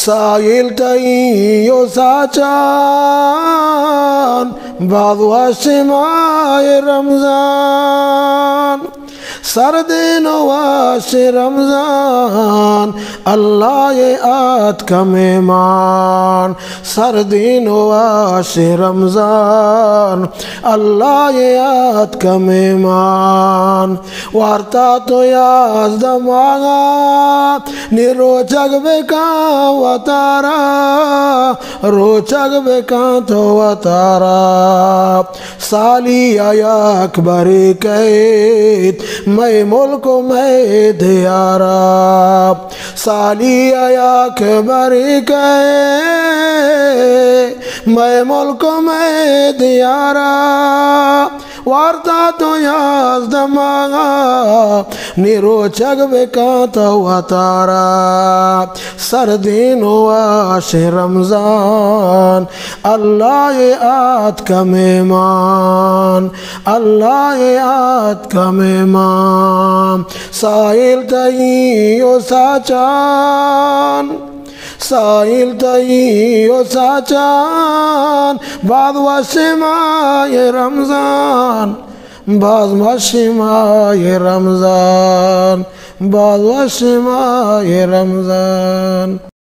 साइल तइयो साचान बादवाशिमाए रमजान सरदीन वाशे रमजान अल्लाह ये आत का मेहमान सरदीन वाशे रमजान अल्लाह ये आत का मेहमान वार्ता तो याद दमागा निरोचक बेका वतारा रोचक बेका तो वतारा साली आया अकबरी कैद मैं मुल्क मैं दियारा साली आया अकबरी कैद मैं मुल्क मैं दियारा वार्ता तो याद दमागा निरोचक बेकाता हुआ तारा सरदीन वाशे रमजान अल्लाह ये आत का मेहमान अल्लाह ये आत का मेहमान साइल तइयो साचान साइल तइयो साचान बादवाशिमाए रमजान बादवाशिमाए रमजान बादवाशिमाए रमजान।